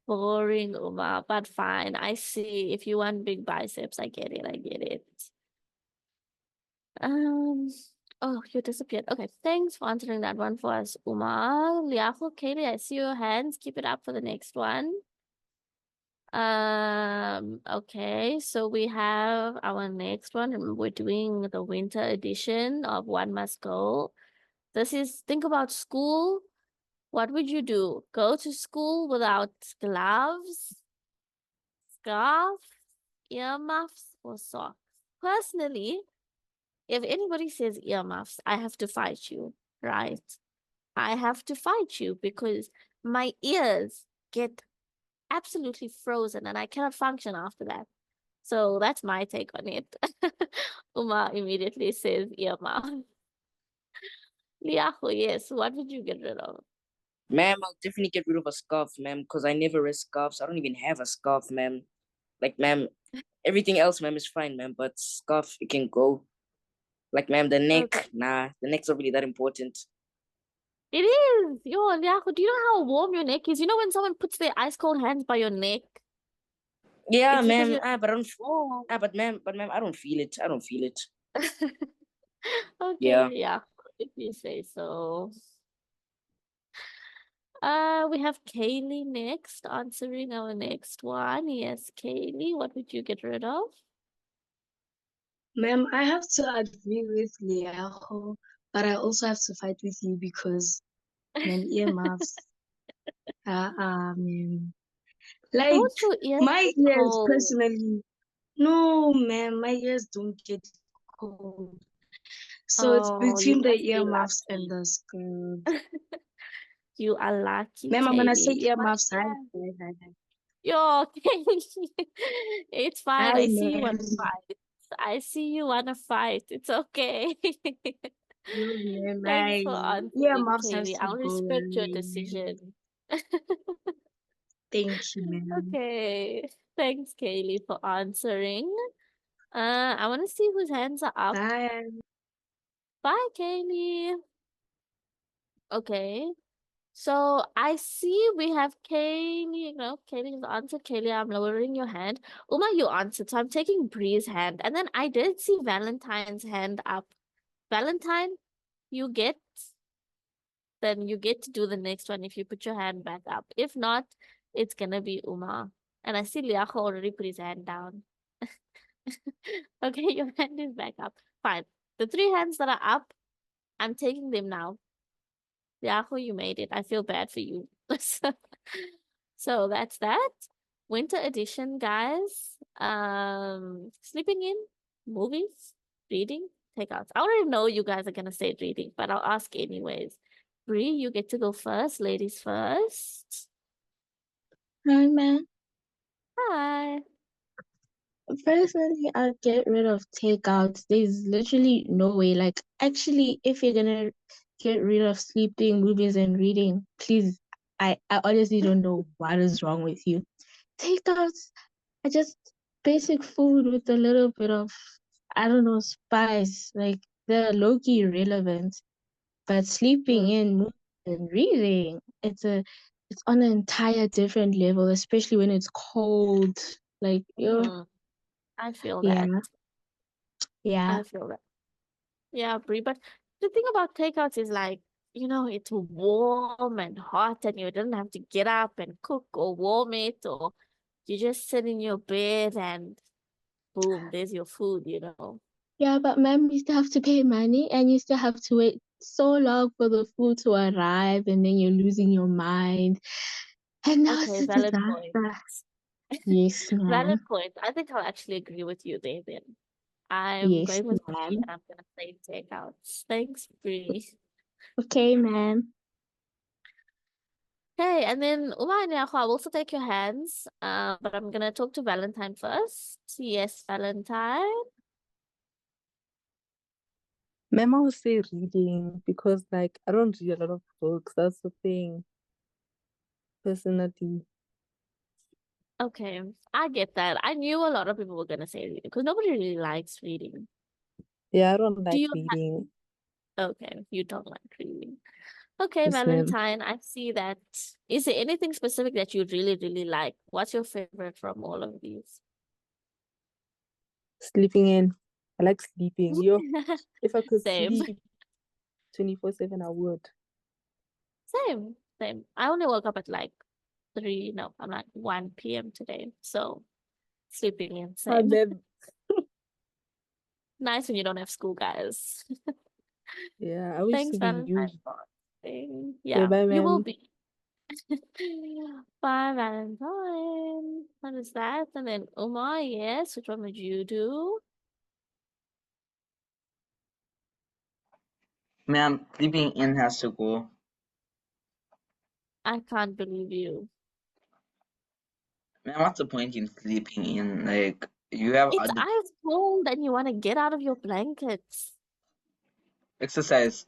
boring, Uma, but fine. I see. If you want big biceps, I get it. I get it. Oh, you disappeared. Okay, thanks for answering that one for us, Uma. Liafo, Kaylee, I see your hands. Keep it up for the next one. Okay, so we have our next one, and we're doing the winter edition of One Must Go. This is, think about school. What would you do? Go to school without gloves, scarf, earmuffs, or socks? Personally, if anybody says earmuffs, I have to fight you, right? I have to fight you because my ears get absolutely frozen and I cannot function after that. So that's my take on it. Uma immediately says earmuff. Liaho, yes. What would you get rid of? Ma'am, I'll definitely get rid of a scarf, ma'am, because I never wear scarves. I don't even have a scarf, ma'am. Like, ma'am, everything else, ma'am, is fine, ma'am, but scarf, it can go. Like, ma'am, the Okay. neck, nah, the neck's not really that important. It is. Yo, Liaho, do you know how warm your neck is? You know when someone puts their ice cold hands by your neck? Yeah, It's because ma'am, you're but I don't, warm. but ma'am, I don't feel it. I don't feel it. Okay, Yeah. yeah, if you say so. We have Kaylee next, answering our next one. Yes, Kaylee, what would you get rid of? Ma'am, I have to agree with Liaho, but I also have to fight with you because, man, earmuffs. Man. Like, Don't your ears my get ears cold? personally, no, man, my ears don't get cold. So it's Oh, you between the must be earmuffs and lucky. the scrub. You are lucky, Ma'am, I'm gonna say Kaylee. But earmuffs. Hi, yeah, hi, hi, hi. yo, Kaylee, it's fine. Hi, I see you ma'am. want to fight. I see you want to fight. It's okay. No, ma'am, Thanks my for answering, earmuffs has Kaylee. to I'll go respect your away, ma'am. decision. Thank you, ma'am. Okay. Thanks, Kaylee, for answering. I want to see whose hands are up. Bye. Bye, Kaylee. Okay. So I see we have Kaylee. No, Kaylee has answered. Kaylee, I'm lowering your hand. Uma, you answered. So I'm taking Bree's hand. And then I did see Valentine's hand up. Valentine, you get, then you get to do the next one if you put your hand back up. If not, it's gonna be Uma. And I see Liacho already put his hand down. Okay, your hand is back up. Fine. The three hands that are up, I'm taking them now. Yahoo, you made it. I feel bad for you. So that's that. Winter edition, guys. Sleeping in, movies, reading, takeouts. I already know you guys are gonna say reading, but I'll ask anyways. Bree, you get to go first. Ladies first. Hi, man. Hi. Personally, I'll get rid of takeouts. There's literally no way. Like, actually, if you're gonna get rid of sleeping, movies, and reading, please, I honestly don't know what is wrong with you. Takeouts are just basic food with a little bit of, I don't know, spice. Like they're low-key irrelevant. But sleeping in, moving, and reading, it's on an entire different level, especially when it's cold. Like, Mm, I feel yeah, that. yeah. I feel that. Yeah, Brie. But the thing about takeouts is like, it's warm and hot and you don't have to get up and cook or warm it, or you just sit in your bed and boom, there's your food. Yeah, but ma'am, you still have to pay money and you still have to wait so long for the food to arrive and then you're losing your mind. And now it's Okay, a valid point. disaster. Yes, Valid ma'am. point. I think I'll actually agree with you there then. I'm Yes, going with Brie ma'am. and I'm gonna say takeouts. Thanks, Brie. Okay, ma'am. Okay, and then Uma and Yahoo, I will also take your hands. But I'm gonna talk to Valentine first. Yes, Valentine. Ma'am, I would say reading because like I don't read a lot of books. That's the thing, personally. Okay, I get that. I knew a lot of people were gonna say reading because nobody really likes reading. Yeah, I don't Do like you reading. Okay, you don't like reading. Okay, Yes, ma'am. Valentine, I see that. Is there anything specific that you really, really like? What's your favorite from all of these? Sleeping in. I like sleeping. Yo, if I could Same, sleep 24/7, I would. same, same. I only woke up at like 3, no, I'm like 1 p.m. today. So sleeping in, I same. never. Nice when you don't have school, guys. Yeah, I wish Thanks, to be Valentine, you. for answering. Okay, Yeah, bye, you will ma'am. be. Bye, Valentine. What is that? And then Uma, yes. Which one would you do? Ma'am, sleeping in has to go. I can't believe you. Man, what's the point in sleeping in? Like, you have It's other ice cold and you want to get out of your blankets. exercise.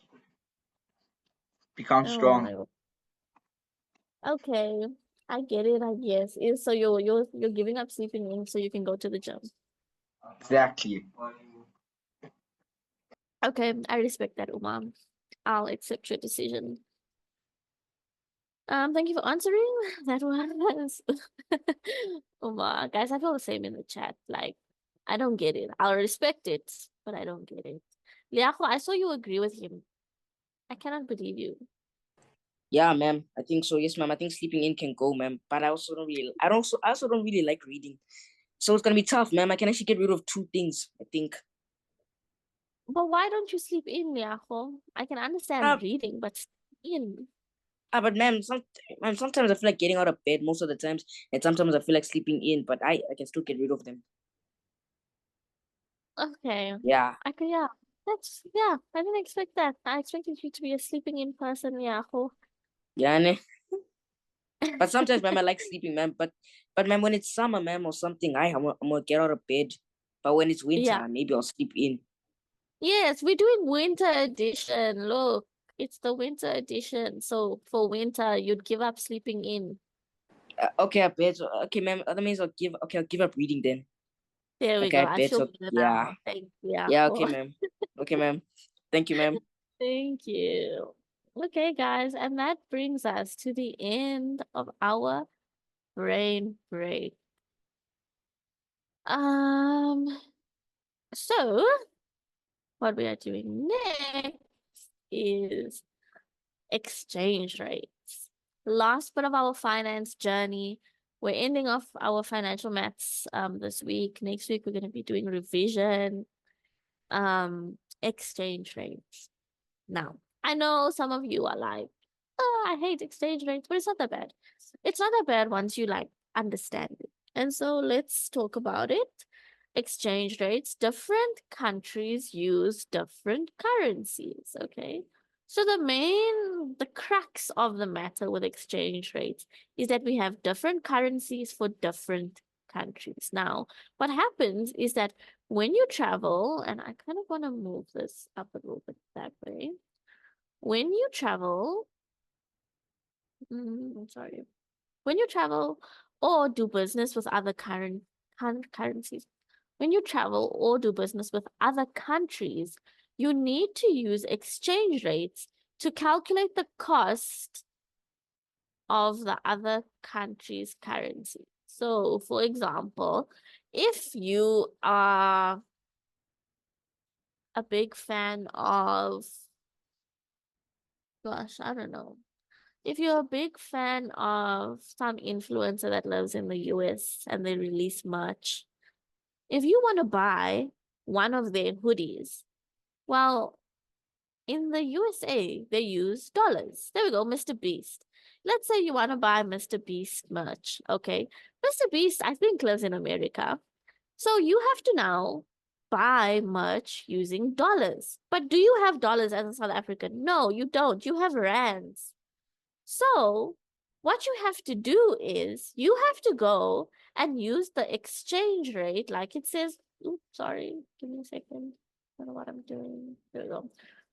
Become Oh strong. my. Okay, I get it, I guess. So you're giving up sleeping in so you can go to the gym. Exactly. Okay, I respect that, Uma. I'll accept your decision. Thank you for answering. That was Uma. Guys, I feel the same in the chat. Like, I don't get it. I'll respect it, but I don't get it. Liako, I saw you agree with him. I cannot believe you. Yeah, ma'am. I think so. Yes, ma'am. I think sleeping in can go, ma'am. But I also don't really like reading. So it's gonna be tough, ma'am. I can actually get rid of two things, I think. But why don't you sleep in, Liako? I can understand Uh, reading, but sleep in. but ma'am, sometimes I feel like getting out of bed most of the times, and sometimes I feel like sleeping in, but I can still get rid of them. Okay. Yeah. Yeah. I didn't expect that. I expected you to be a sleeping in person, Liako. Yeah, ne? But sometimes, ma'am, I like sleeping, ma'am. But ma'am, when it's summer, ma'am, or something, I'm gonna get out of bed. But when it's Yeah. winter, maybe I'll sleep in. Yes, we're doing winter edition. Look, it's the winter edition. So for winter, you'd give up sleeping in. Okay, I bet. Okay, ma'am. That means I'll give up reading then. There we Okay, go. I I bet. feel So better yeah, now. Thank yeah. Okay, you. ma'am. Okay, ma'am. Thank you, ma'am. Thank you. Okay, guys, and that brings us to the end of our brain break. So what we are doing next is exchange rates. Last bit of our finance journey. We're ending off our financial maths this week. Next week we're going to be doing revision, exchange rates. Now, I know some of you are like, oh, I hate exchange rates, but it's not that bad. It's not that bad once you like understand it. And so let's talk about it. Exchange rates. Different countries use different currencies, okay? So the crux of the matter with exchange rates is that we have different currencies for different countries. Now, what happens is that when you travel, and I kind of want to move this up a little bit that way. When you travel, sorry, when you travel or do business with other currencies, when you travel or do business with other countries, you need to use exchange rates to calculate the cost of the other country's currency. So, for example, if you are a big fan of, gosh, I don't know. If you're a big fan of some influencer that lives in the US and they release merch, if you want to buy one of their hoodies, well, in the USA, they use dollars. There we go, Mr. Beast. Let's say you want to buy Mr. Beast merch, okay? Mr. Beast, I think, lives in America. So you have to now buy merch using dollars. But do you have dollars as a South African? No, you don't. You have rands. So what you have to do is you have to go and use the exchange rate, like it says. Oops, sorry. Give me a second. I don't know what I'm doing. There we go.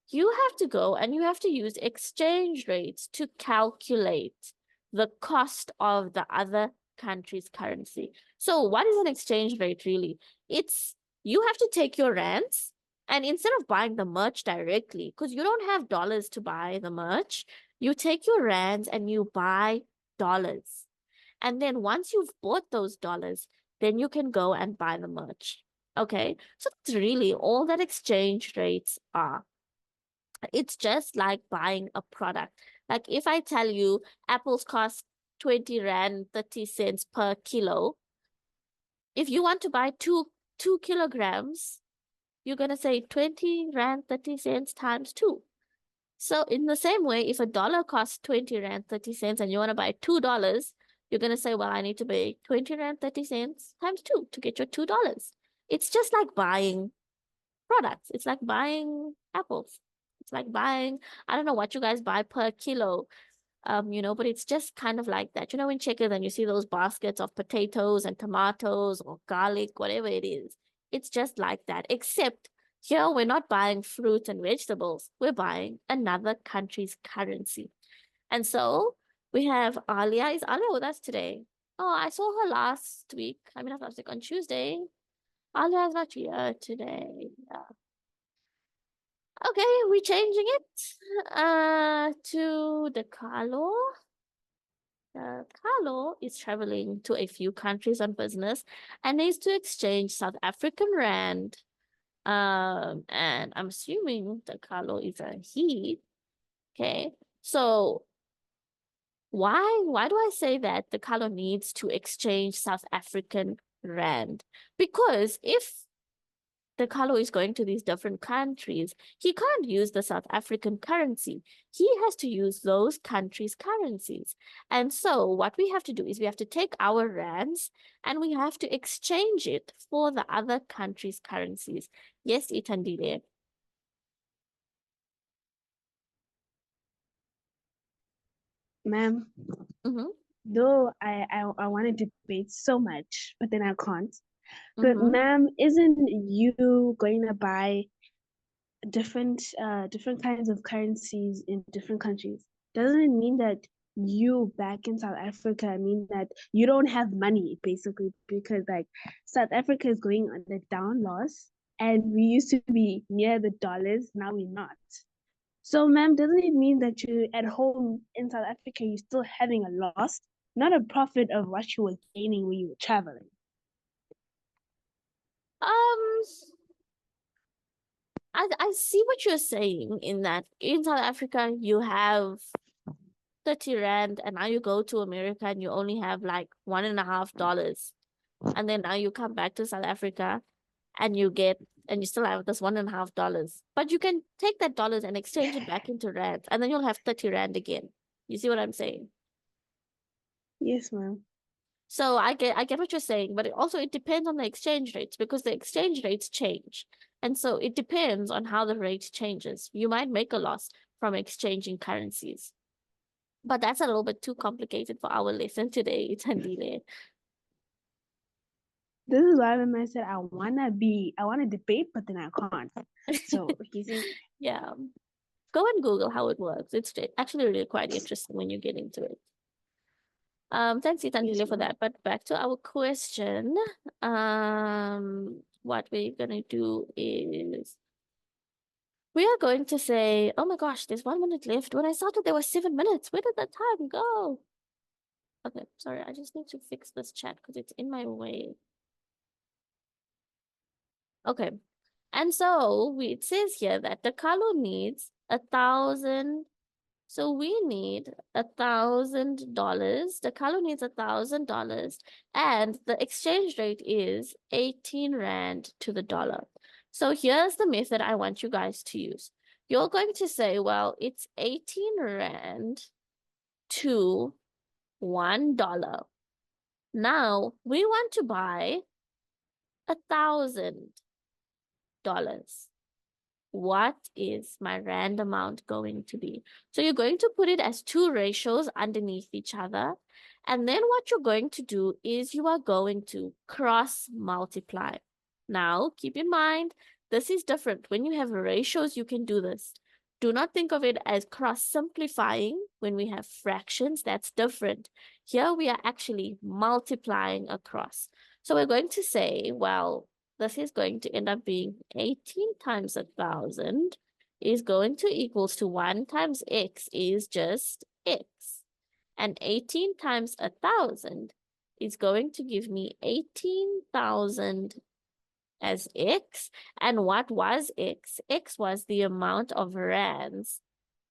You have to go and you have to use exchange rates to calculate the cost of the other country's currency. So what is an exchange rate really? It's you have to take your rands and instead of buying the merch directly, because you don't have dollars to buy the merch, you take your rands and you buy dollars. And then once you've bought those dollars, then you can go and buy the merch. Okay? So that's really all that exchange rates are. It's just like buying a product. Like if I tell you apples cost 20 Rand 30 cents per kilo, if you want to buy two kilograms, you're gonna say 20 Rand 30 cents times 2. So in the same way, if a dollar costs 20 Rand 30 cents and you want to buy $2, you're gonna say, well, I need to pay 20 Rand 30 cents times 2 to get your $2. It's just like buying products. It's like buying apples. It's like buying, I don't know what you guys buy per kilo, but it's just kind of like that. You know, in Checkers and you see those baskets of potatoes and tomatoes or garlic, whatever it is. It's just like that, except here we're not buying fruits and vegetables. We're buying another country's currency. And so we have Alia. Is Alia with us today? Oh, I saw her last week. I mean, not last week, on Tuesday. Alia is not here today. Yeah. Okay, we're changing it to the Carlo. Carlo is traveling to a few countries on business and needs to exchange South African rand. And I'm assuming the Carlo is a he. Okay, so why do I say that the Carlo needs to exchange South African rand? Because if the Carlo is going to these different countries, he can't use the South African currency. He has to use those countries' currencies. And so what we have to do is we have to take our rands and we have to exchange it for the other countries' currencies. Yes, Itandile. Ma'am, though I want to debate so much, but then I can't. But ma'am, isn't you going to buy different kinds of currencies in different countries? Doesn't it mean that you back in South Africa mean that you don't have money basically, because like South Africa is going on the down loss and we used to be near the dollars, now we're not. So ma'am, doesn't it mean that you at home in South Africa you're still having a loss, not a profit of what you were gaining when you were traveling? I see what you're saying in that in South Africa you have 30 Rand and now you go to America and you only have like $1.50. And then now you come back to South Africa and you still have this $1.50. But you can take that dollars and exchange it back into Rand and then you'll have 30 Rand again. You see what I'm saying? Yes, ma'am. So I get what you're saying, but it depends on the exchange rates because the exchange rates change. And so it depends on how the rate changes. You might make a loss from exchanging currencies. But that's a little bit too complicated for our lesson today, Tandile. This is why when I said I wanna debate, but then I can't. So you see, yeah. Go and Google how it works. It's actually really quite interesting when you get into it. Thanks, Itandile, for that. But back to our question. what we're gonna do is we are going to say, oh my gosh, there's 1 minute left. When I started, there was 7 minutes. Where did that time go? Okay, sorry, I just need to fix this chat because it's in my way. Okay, and so it says here that Dakalo needs 1,000. So we need $1,000. Dakalo needs $1,000, and the exchange rate is 18 Rand to the dollar. So here's the method I want you guys to use. You're going to say, well, it's 18 Rand to $1. Now we want to buy $1,000. What is my rand amount going to be? So you're going to put it as two ratios underneath each other. And then what you're going to do is you are going to cross multiply. Now, keep in mind, this is different. When you have ratios, you can do this. Do not think of it as cross simplifying when we have fractions. That's different. Here we are actually multiplying across. So we're going to say, well, this is going to end up being 18 times 1,000 is going to equals to 1 times x is just x. And 18 times 1,000 is going to give me 18,000 as x. And what was x? X was the amount of rands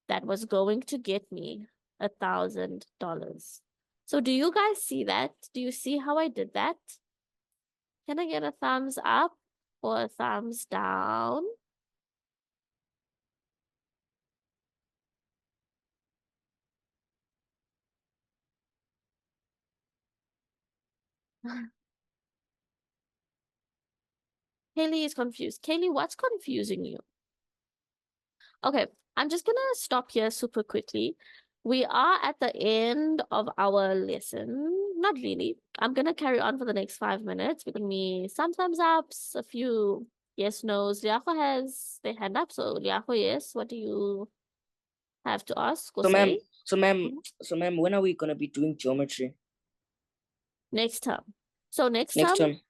that was going to get me $1,000. So do you guys see that? Do you see how I did that? Can I get a thumbs up or a thumbs down? Kaylee is confused. Kaylee, what's confusing you? Okay, I'm just gonna stop here super quickly. We are at the end of our lesson. Not really. I'm gonna carry on for the next 5 minutes. We're gonna be some thumbs ups, a few yes, no's. Liako has their hand up, so Liako, yes. What do you have to ask or So ma'am, say? when are we gonna be doing geometry? Next term. So next Next term, term.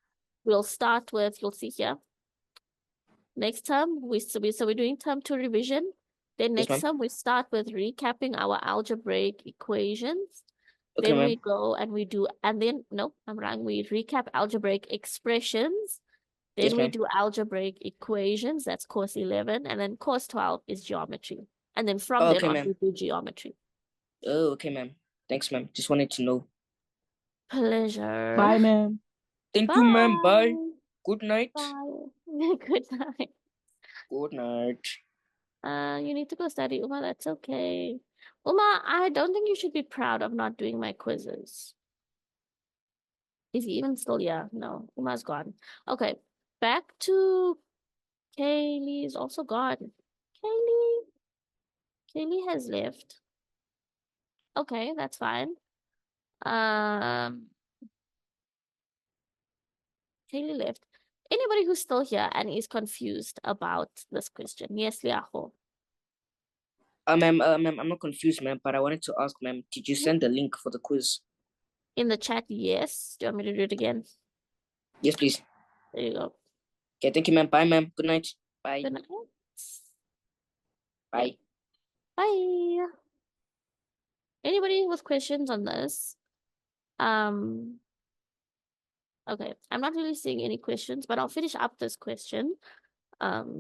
we'll start with, you'll see here. Next term, so we're doing term 2 revision. Then Yes, next ma'am. term, we start with recapping our algebraic equations. Okay, Then ma'am. we go and we do, and then, no, I'm wrong. We recap algebraic expressions. Then Yes, we ma'am. do algebraic equations. That's course 11. And then course 12 is geometry. And then from then Okay, on, ma'am. we do geometry. Oh, okay, ma'am. Thanks, ma'am. Just wanted to know. Pleasure. Bye, ma'am. Thank you, ma'am. Bye. Bye. Good night. Bye. Good night. Good night. You need to go study, Uma. That's okay. Uma, I don't think you should be proud of not doing my quizzes. Is he even still here? No, Uma's gone. Okay, back to Kaylee is also gone. Kaylee has left. Okay, that's fine. Kaylee left. Anybody who's still here and is confused about this question? Yes, Liaho. Ma'am, I'm not confused, ma'am, but I wanted to ask, ma'am, did you send the link for the quiz? In the chat, yes. Do you want me to do it again? Yes, please. There you go. Okay, thank you, ma'am. Bye, ma'am. Good night. Bye. Good night. Bye. Bye. Anybody with questions on this? Okay, I'm not really seeing any questions, but I'll finish up this question,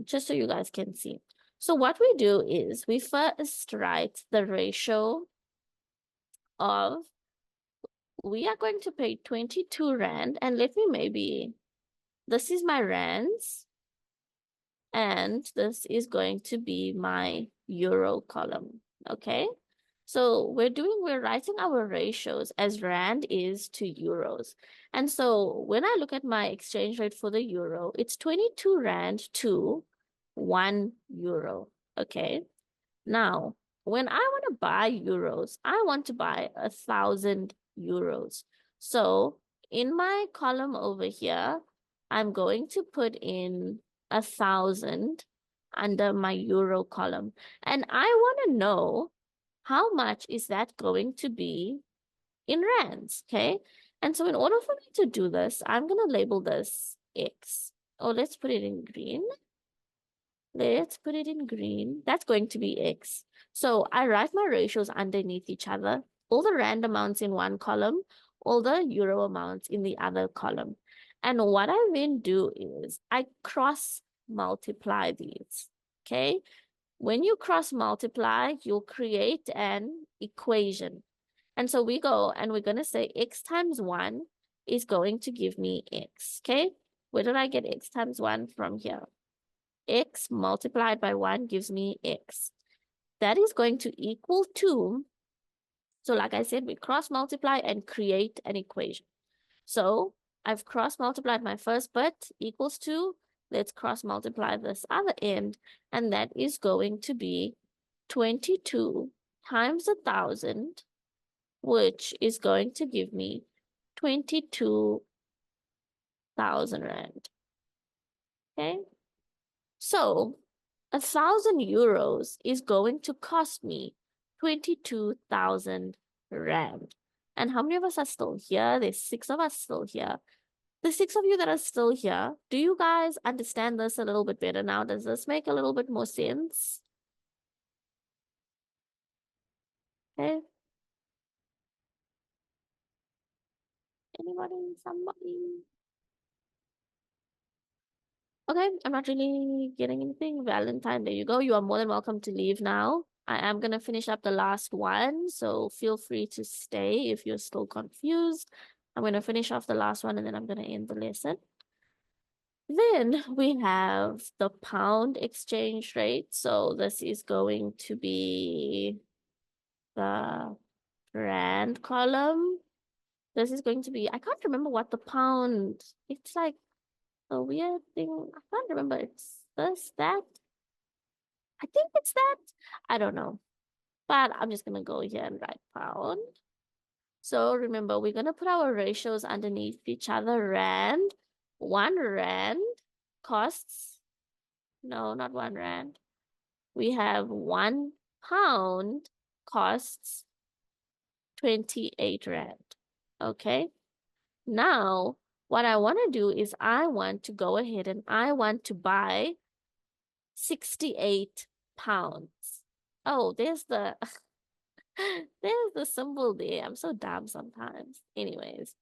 just so you guys can see. So what we do is we first write the ratio of, we are going to pay 22 Rand, and let me maybe, this is my rands, and this is going to be my euro column, okay? So we're writing our ratios as Rand is to euros. And so when I look at my exchange rate for the euro, it's 22 Rand to 1 euro, okay? Now, when I want to buy euros, I want to buy 1,000 euros. So in my column over here, I'm going to put in 1,000 under my euro column. And I want to know how much is that going to be in rands, okay? And so in order for me to do this, I'm going to label this X, or let's put it in green. Let's put it in green. That's going to be X. So I write my ratios underneath each other. All the rand amounts in one column, all the euro amounts in the other column. And what I then do is I cross multiply these. Okay. When you cross multiply, you'll create an equation. And so we go and we're going to say X times 1 is going to give me X. Okay. Where did I get X times 1 from here? X multiplied by 1 gives me X. That is going to equal to, so like I said, we cross multiply and create an equation. So I've cross multiplied my first bit equals to, let's cross multiply this other end, and that is going to be 22 times 1,000, which is going to give me 22,000 rand. Okay. So 1,000 euros is going to cost me 22,000 rand. And how many of us are still here? There's 6 of us still here. The 6 of you that are still here, do you guys understand this a little bit better now? Does this make a little bit more sense? Okay. Anybody? Somebody? Okay, I'm not really getting anything. Valentine, there you go. You are more than welcome to leave now. I am going to finish up the last one, so feel free to stay if you're still confused. I'm going to finish off the last one and then I'm going to end the lesson. Then we have the pound exchange rate. So this is going to be the rand column. This is going to be, I can't remember what the pound, it's like a weird thing. I can't remember. It's this, that. I think it's that. I don't know. But I'm just going to go here and write pound. So remember, we're going to put our ratios underneath each other. Rand. 1 rand costs, no, not 1 rand. We have 1 pound costs 28 rand. Okay. Now, what I want to do is I want to go ahead and I want to buy 68 pounds. Oh, there's the there's the symbol there. I'm so dumb sometimes. Anyways,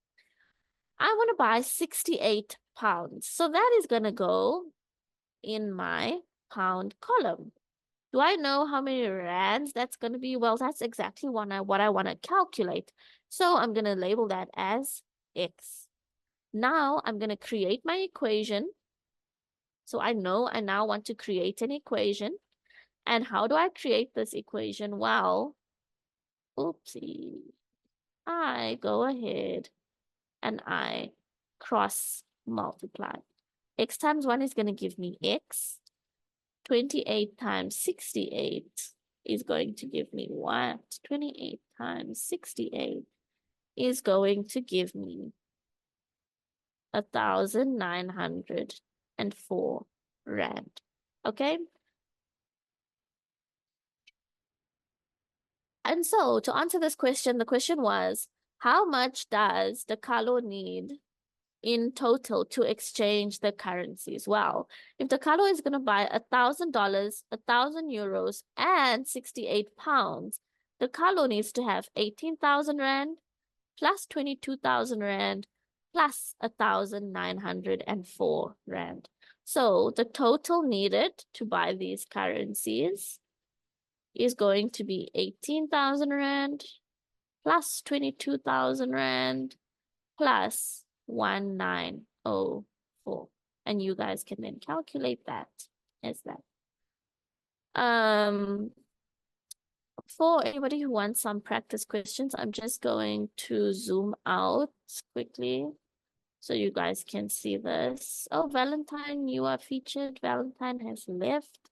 I want to buy 68 pounds. So that is going to go in my pound column. Do I know how many rands that's going to be? Well, that's exactly what I want to calculate. So I'm going to label that as X. Now I'm going to create my equation. So I know I now want to create an equation. And how do I create this equation? Well, oopsie. I go ahead and I cross multiply. X times 1 is going to give me X. 28 times 68 is going to give me what? 28 times 68 is going to give me 1,904 rand. Okay? And so to answer this question, the question was, how much does the Kalo need in total to exchange the currencies? Well, if the Kalo is going to buy $1,000, 1,000 euros, and 68 pounds, the Kalo needs to have 18,000 rand plus 22,000 rand plus 1,904 rand. So the total needed to buy these currencies is going to be 18,000 rand plus 22,000 rand plus 1,904. And you guys can then calculate that as that. For anybody who wants some practice questions, I'm just going to zoom out quickly so you guys can see this. Oh, Valentine, you are featured. Valentine has left.